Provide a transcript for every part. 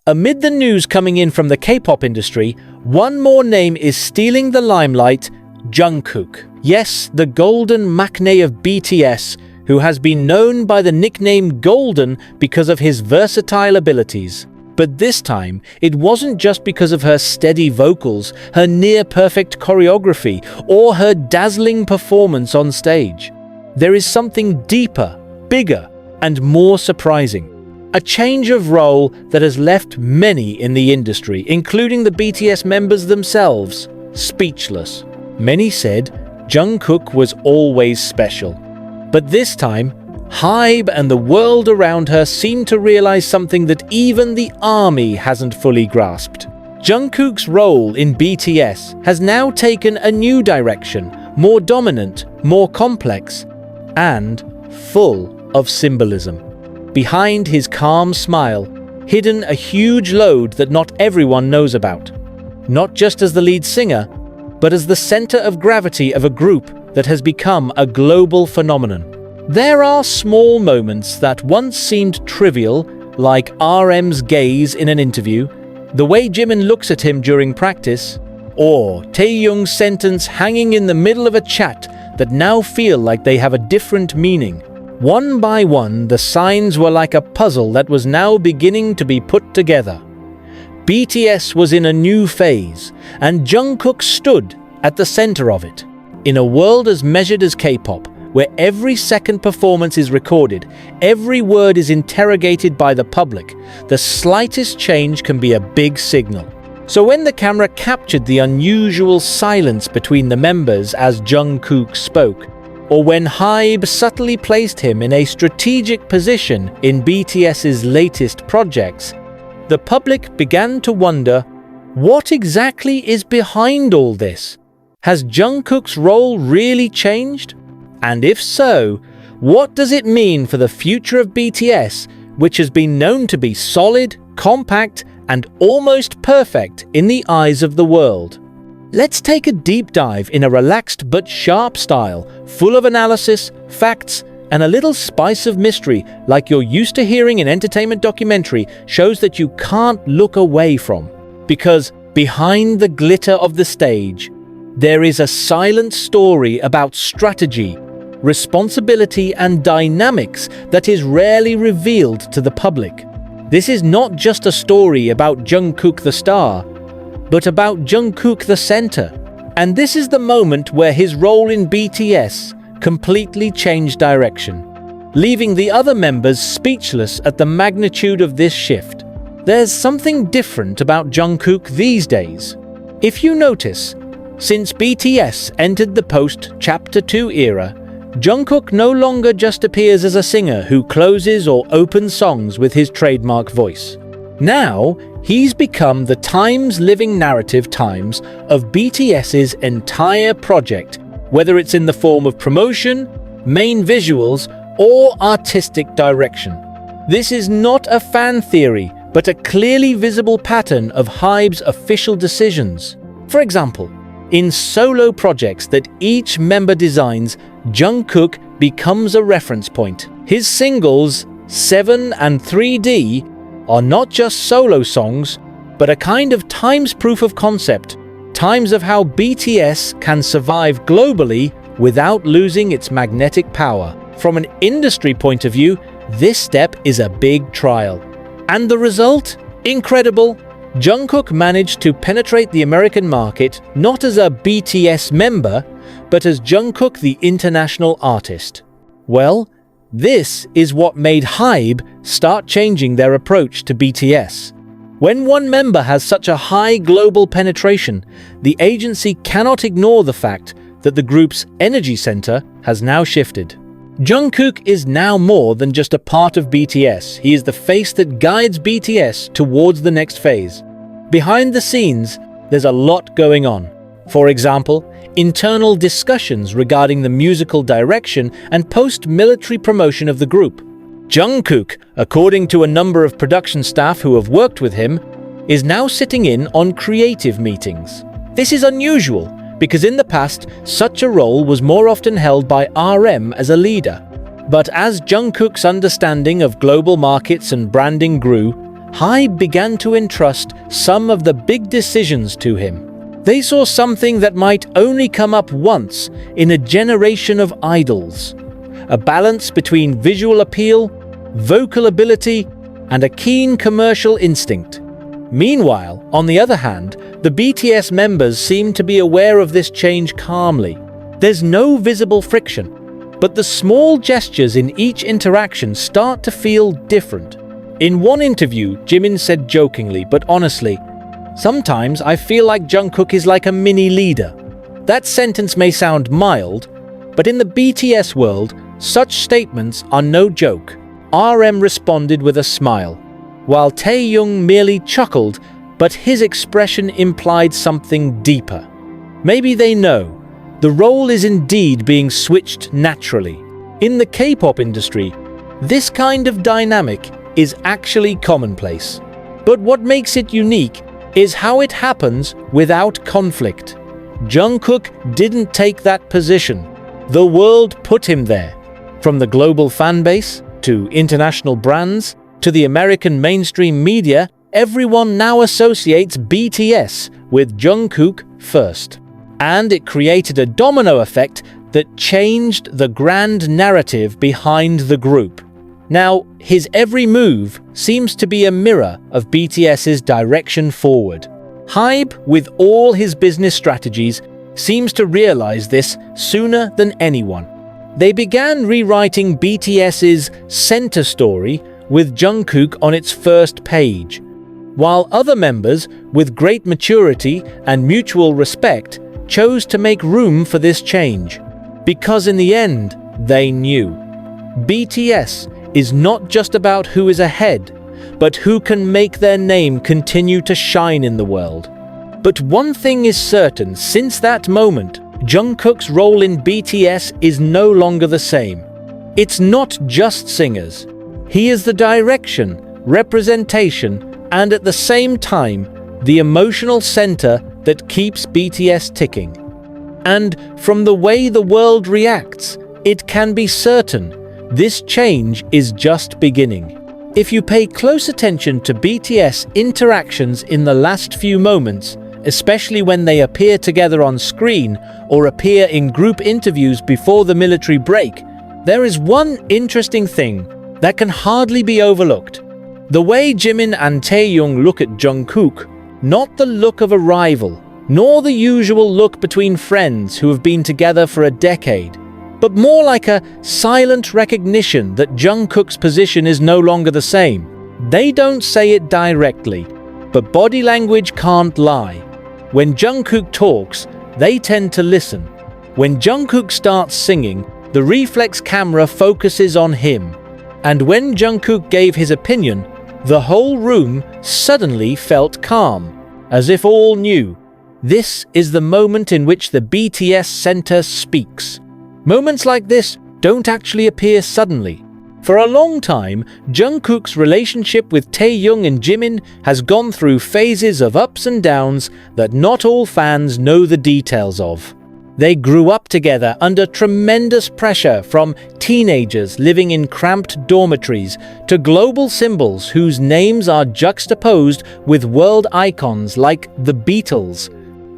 Amid the news coming in from the K-pop industry, one more name is stealing the limelight: Jungkook. Yes, the golden maknae of BTS, who has been known by the nickname Golden because of his versatile abilities. But this time, it wasn't just because of her steady vocals, her near-perfect choreography, or her dazzling performance on stage. There is something deeper, bigger, and more surprising. A change of role that has left many in the industry, including the BTS members themselves, speechless. Many said Jungkook was always special. But this time, Hybe and the world around her seem to realize something that even the army hasn't fully grasped. Jungkook's role in BTS has now taken a new direction, more dominant, more complex, and full of symbolism. Behind his calm smile, hidden a huge load that not everyone knows about. Not just as the lead singer, but as the center of gravity of a group that has become a global phenomenon. There are small moments that once seemed trivial, like RM's gaze in an interview, the way Jimin looks at him during practice, or Taehyung's sentence hanging in the middle of a chat that now feel like they have a different meaning. One by one, the signs were like a puzzle that was now beginning to be put together. BTS was in a new phase, and Jungkook stood at the center of it. In a world as measured as K-pop, where every second performance is recorded, every word is interrogated by the public, the slightest change can be a big signal. So when the camera captured the unusual silence between the members as Jungkook spoke, or when Hybe subtly placed him in a strategic position in BTS's latest projects, the public began to wonder, what exactly is behind all this? Has Jungkook's role really changed? And if so, what does it mean for the future of BTS, which has been known to be solid, compact, and almost perfect in the eyes of the world? Let's take a deep dive in a relaxed but sharp style, full of analysis, facts, and a little spice of mystery like you're used to hearing in entertainment documentary shows that you can't look away from. Because behind the glitter of the stage, there is a silent story about strategy, responsibility, and dynamics that is rarely revealed to the public. This is not just a story about Jungkook the star, but about Jungkook the center. And this is the moment where his role in BTS completely changed direction, leaving the other members speechless at the magnitude of this shift. There's something different about Jungkook these days. If you notice, since BTS entered the post-Chapter 2 era, Jungkook no longer just appears as a singer who closes or opens songs with his trademark voice. Now, he's become the Times-living narrative times of BTS's entire project, whether it's in the form of promotion, main visuals, or artistic direction. This is not a fan theory, but a clearly visible pattern of Hybe's official decisions. For example, in solo projects that each member designs, Jungkook becomes a reference point. His singles, 7 and 3D, are not just solo songs, but a kind of Times proof of concept, times of how BTS can survive globally without losing its magnetic power. From an industry point of view, this step is a big trial. And the result? Incredible! Jungkook managed to penetrate the American market not as a BTS member, but as Jungkook the international artist. Well, this is what made Hybe start changing their approach to BTS. When one member has such a high global penetration, the agency cannot ignore the fact that the group's energy center has now shifted. Jungkook is now more than just a part of BTS. He is the face that guides BTS towards the next phase. Behind the scenes, there's a lot going on. For example, internal discussions regarding the musical direction and post-military promotion of the group. Jungkook, according to a number of production staff who have worked with him, is now sitting in on creative meetings. This is unusual because in the past, such a role was more often held by RM as a leader. But as Jungkook's understanding of global markets and branding grew, Hybe began to entrust some of the big decisions to him. They saw something that might only come up once in a generation of idols. A balance between visual appeal, vocal ability, and a keen commercial instinct. Meanwhile, on the other hand, the BTS members seem to be aware of this change calmly. There's no visible friction, but the small gestures in each interaction start to feel different. In one interview, Jimin said jokingly, but honestly, "Sometimes I feel like Jungkook is like a mini leader." That sentence may sound mild, but in the BTS world, such statements are no joke. RM responded with a smile, while Taehyung merely chuckled, but his expression implied something deeper. Maybe they know the role is indeed being switched naturally. In the K-pop industry, this kind of dynamic is actually commonplace. But what makes it unique is how it happens without conflict. Jungkook didn't take that position. The world put him there. From the global fan base, to international brands, to the American mainstream media, everyone now associates BTS with Jungkook first. And it created a domino effect that changed the grand narrative behind the group. Now, his every move seems to be a mirror of BTS's direction forward. Hybe, with all his business strategies, seems to realize this sooner than anyone. They began rewriting BTS's center story with Jungkook on its first page, while other members, with great maturity and mutual respect, chose to make room for this change. Because in the end, they knew. BTS is not just about who is ahead, but who can make their name continue to shine in the world. But one thing is certain, since that moment, Jungkook's role in BTS is no longer the same. It's not just singers. He is the direction, representation, and at the same time, the emotional center that keeps BTS ticking. And from the way the world reacts, it can be certain this change is just beginning. If you pay close attention to BTS interactions in the last few moments, especially when they appear together on screen or appear in group interviews before the military break, there is one interesting thing that can hardly be overlooked. The way Jimin and Taehyung look at Jungkook, not the look of a rival, nor the usual look between friends who have been together for a decade, but more like a silent recognition that Jungkook's position is no longer the same. They don't say it directly, but body language can't lie. When Jungkook talks, they tend to listen. When Jungkook starts singing, the reflex camera focuses on him. And when Jungkook gave his opinion, the whole room suddenly felt calm, as if all knew. This is the moment in which the BTS center speaks. Moments like this don't actually appear suddenly. For a long time, Jungkook's relationship with Taehyung and Jimin has gone through phases of ups and downs that not all fans know the details of. They grew up together under tremendous pressure, from teenagers living in cramped dormitories to global symbols whose names are juxtaposed with world icons like the Beatles.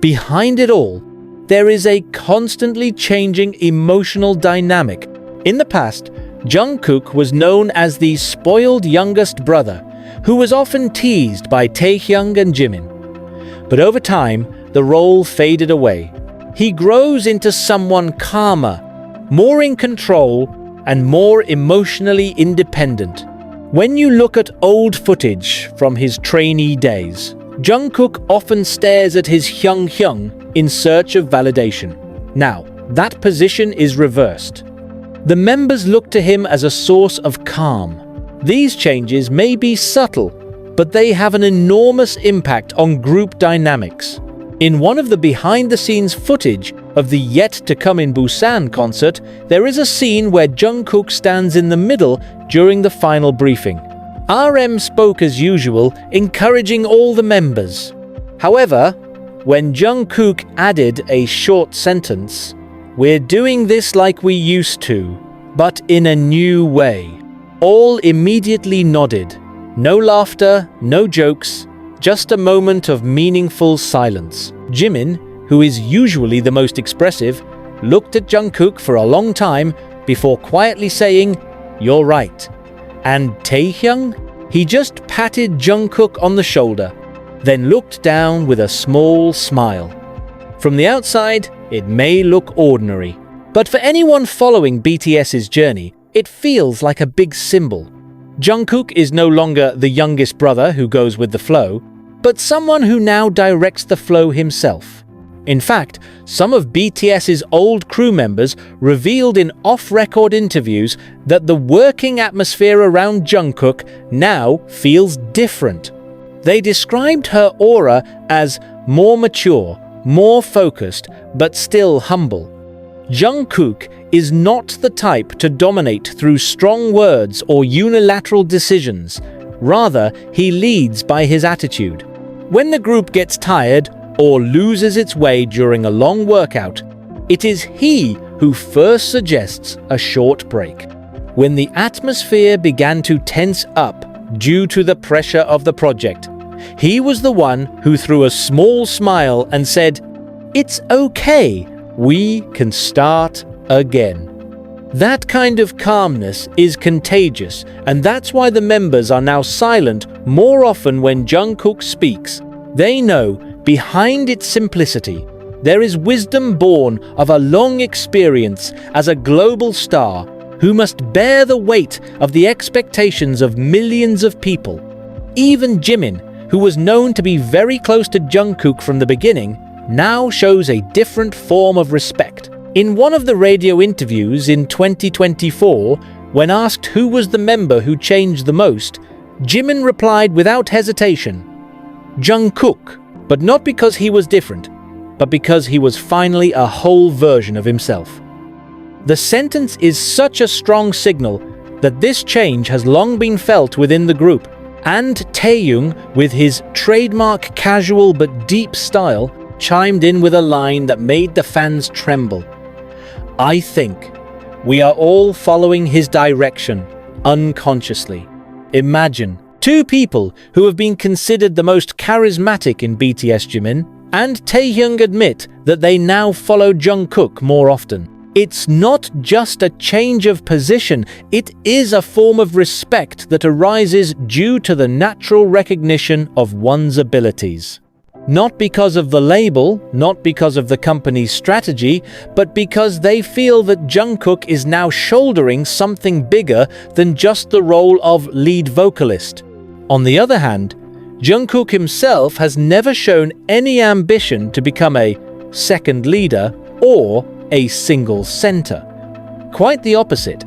Behind it all, there is a constantly changing emotional dynamic. In the past, Jungkook was known as the spoiled youngest brother, who was often teased by Taehyung and Jimin. But over time, the role faded away. He grows into someone calmer, more in control, and more emotionally independent. When you look at old footage from his trainee days, Jungkook often stares at his Hyung in search of validation. Now, that position is reversed. The members look to him as a source of calm. These changes may be subtle, but they have an enormous impact on group dynamics. In one of the behind-the-scenes footage of the yet-to-come in Busan concert, there is a scene where Jungkook stands in the middle during the final briefing. RM spoke as usual, encouraging all the members. However, when Jungkook added a short sentence, "We're doing this like we used to, but in a new way," all immediately nodded. No laughter, no jokes, just a moment of meaningful silence. Jimin, who is usually the most expressive, looked at Jungkook for a long time before quietly saying, "You're right." And Taehyung? He just patted Jungkook on the shoulder, then looked down with a small smile. From the outside, it may look ordinary, but for anyone following BTS's journey, it feels like a big symbol. Jungkook is no longer the youngest brother who goes with the flow, but someone who now directs the flow himself. In fact, some of BTS's old crew members revealed in off-record interviews that the working atmosphere around Jungkook now feels different. They described her aura as more mature, more focused, but still humble. Jungkook is not the type to dominate through strong words or unilateral decisions. Rather, he leads by his attitude. When the group gets tired or loses its way during a long workout, it is he who first suggests a short break. When the atmosphere began to tense up due to the pressure of the project, he was the one who threw a small smile and said, "It's okay, we can start again." That kind of calmness is contagious, and that's why the members are now silent more often when Jungkook speaks. They know, behind its simplicity, there is wisdom born of a long experience as a global star who must bear the weight of the expectations of millions of people. Even Jimin, who was known to be very close to Jungkook from the beginning, now shows a different form of respect. In one of the radio interviews in 2024, when asked who was the member who changed the most, Jimin replied without hesitation, "Jungkook," but not because he was different, but because he was finally a whole version of himself. The sentence is such a strong signal that this change has long been felt within the group, and Taehyung, with his trademark casual but deep style, chimed in with a line that made the fans tremble. "I think we are all following his direction, unconsciously." Imagine two people who have been considered the most charismatic in BTS, Jimin and Taehyung, admit that they now follow Jungkook more often. It's not just a change of position, it is a form of respect that arises due to the natural recognition of one's abilities. Not because of the label, not because of the company's strategy, but because they feel that Jungkook is now shouldering something bigger than just the role of lead vocalist. On the other hand, Jungkook himself has never shown any ambition to become a second leader or a single center. Quite the opposite.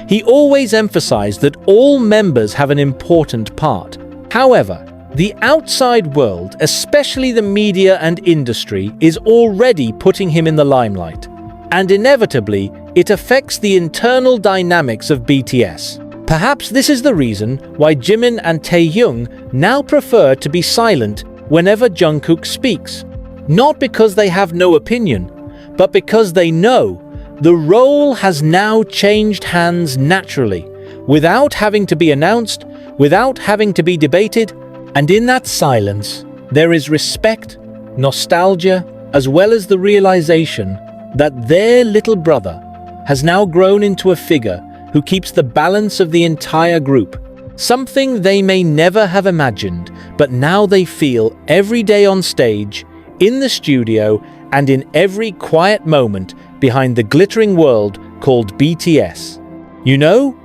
He always emphasized that all members have an important part. However, the outside world, especially the media and industry, is already putting him in the limelight. And inevitably, it affects the internal dynamics of BTS. Perhaps this is the reason why Jimin and Taehyung now prefer to be silent whenever Jungkook speaks. Not because they have no opinion, but because they know the role has now changed hands naturally, without having to be announced, without having to be debated. And in that silence, there is respect, nostalgia, as well as the realization that their little brother has now grown into a figure who keeps the balance of the entire group. Something they may never have imagined, but now they feel every day on stage, in the studio, and in every quiet moment behind the glittering world called BTS. You know,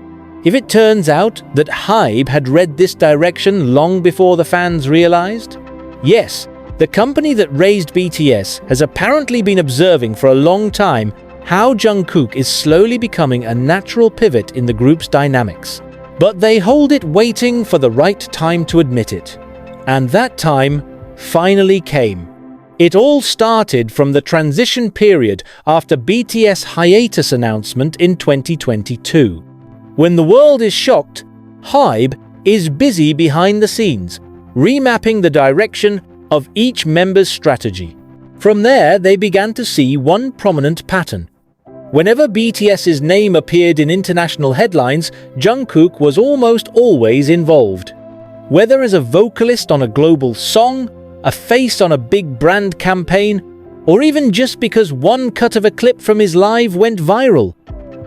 if it turns out that Hybe had read this direction long before the fans realized? Yes, the company that raised BTS has apparently been observing for a long time how Jungkook is slowly becoming a natural pivot in the group's dynamics. But they hold it waiting for the right time to admit it. And that time finally came. It all started from the transition period after BTS hiatus announcement in 2022. When the world is shocked, Hybe is busy behind the scenes, remapping the direction of each member's strategy. From there, they began to see one prominent pattern. Whenever BTS's name appeared in international headlines, Jungkook was almost always involved. Whether as a vocalist on a global song, a face on a big brand campaign, or even just because one cut of a clip from his live went viral.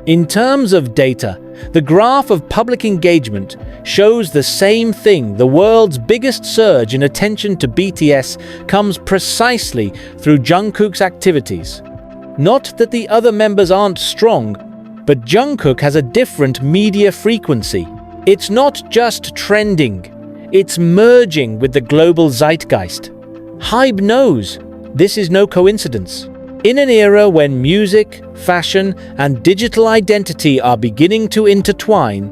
In terms of data, the graph of public engagement shows the same thing. The world's biggest surge in attention to BTS comes precisely through Jungkook's activities. Not that the other members aren't strong, but Jungkook has a different media frequency. It's not just trending, it's merging with the global zeitgeist. Hybe knows this is no coincidence. In an era when music, fashion, and digital identity are beginning to intertwine,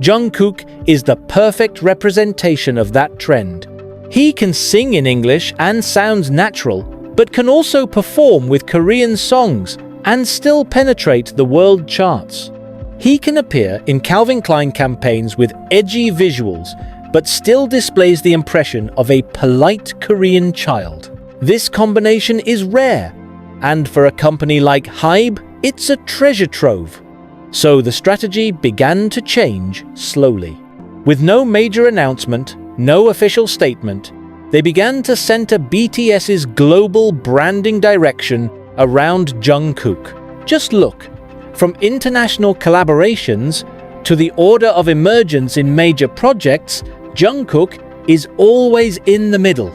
Jungkook is the perfect representation of that trend. He can sing in English and sounds natural, but can also perform with Korean songs and still penetrate the world charts. He can appear in Calvin Klein campaigns with edgy visuals, but still displays the impression of a polite Korean child. This combination is rare, and for a company like Hybe, it's a treasure trove. So the strategy began to change slowly. With no major announcement, no official statement, they began to center BTS's global branding direction around Jungkook. Just look, from international collaborations to the order of emergence in major projects, Jungkook is always in the middle.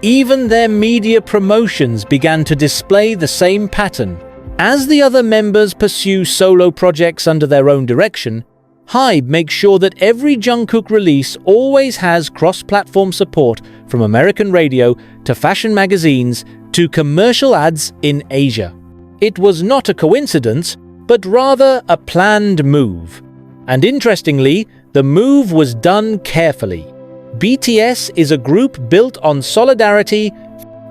Even their media promotions began to display the same pattern. As the other members pursue solo projects under their own direction, Hybe makes sure that every Jungkook release always has cross-platform support, from American radio to fashion magazines to commercial ads in Asia. It was not a coincidence, but rather a planned move. And interestingly, the move was done carefully. BTS is a group built on solidarity.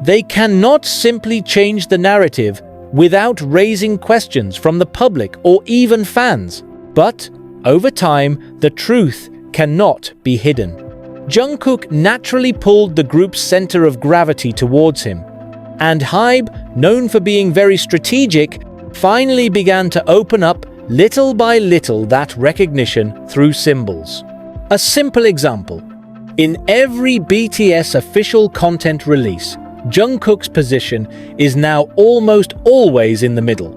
They cannot simply change the narrative without raising questions from the public or even fans. But over time, the truth cannot be hidden. Jungkook naturally pulled the group's center of gravity towards him, and Hybe, known for being very strategic, finally began to open up little by little that recognition through symbols. A simple example. In every BTS official content release, Jungkook's position is now almost always in the middle,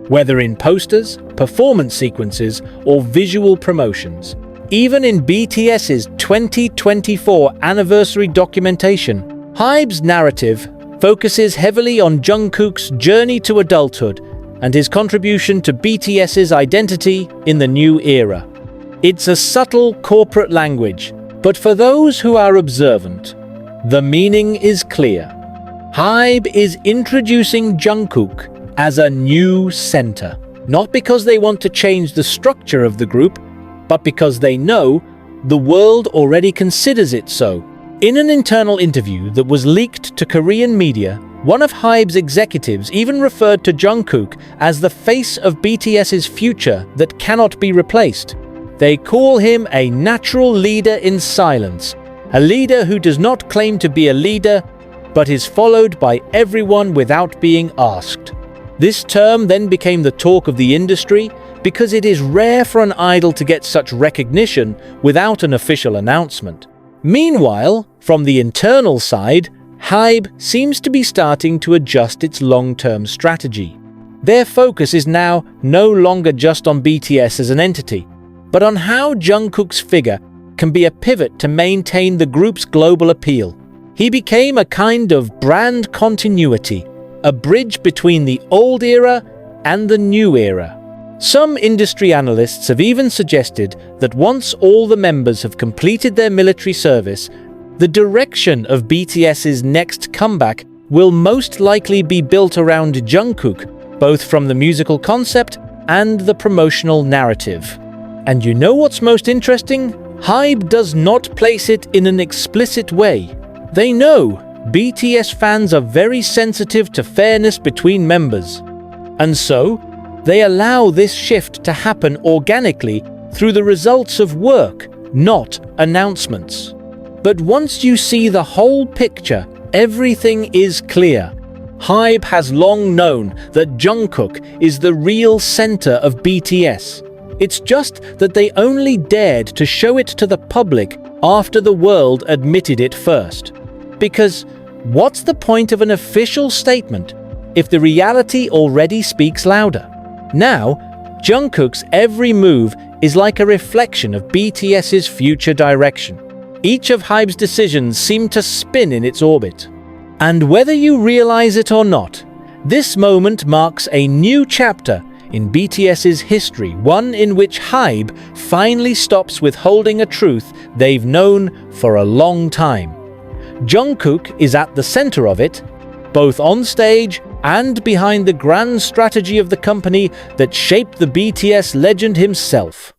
whether in posters, performance sequences, or visual promotions. Even in BTS's 2024 anniversary documentation, Hybe's narrative focuses heavily on Jungkook's journey to adulthood and his contribution to BTS's identity in the new era. It's a subtle corporate language, but for those who are observant, the meaning is clear. Hybe is introducing Jungkook as a new center, not because they want to change the structure of the group, but because they know the world already considers it so. In an internal interview that was leaked to Korean media, one of Hybe's executives even referred to Jungkook as the face of BTS's future that cannot be replaced. They call him a natural leader in silence, a leader who does not claim to be a leader, but is followed by everyone without being asked. This term then became the talk of the industry because it is rare for an idol to get such recognition without an official announcement. Meanwhile, from the internal side, Hybe seems to be starting to adjust its long-term strategy. Their focus is now no longer just on BTS as an entity, but on how Jungkook's figure can be a pivot to maintain the group's global appeal. He became a kind of brand continuity, a bridge between the old era and the new era. Some industry analysts have even suggested that once all the members have completed their military service, the direction of BTS's next comeback will most likely be built around Jungkook, both from the musical concept and the promotional narrative. And you know what's most interesting? Hybe does not place it in an explicit way. They know BTS fans are very sensitive to fairness between members. And so, they allow this shift to happen organically through the results of work, not announcements. But once you see the whole picture, everything is clear. Hybe has long known that Jungkook is the real center of BTS. It's just that they only dared to show it to the public after the world admitted it first. Because what's the point of an official statement if the reality already speaks louder? Now, Jungkook's every move is like a reflection of BTS's future direction. Each of Hybe's decisions seem to spin in its orbit. And whether you realize it or not, this moment marks a new chapter in BTS's history, one in which Hybe finally stops withholding a truth they've known for a long time. Jungkook is at the center of it, both on stage and behind the grand strategy of the company that shaped the BTS legend himself.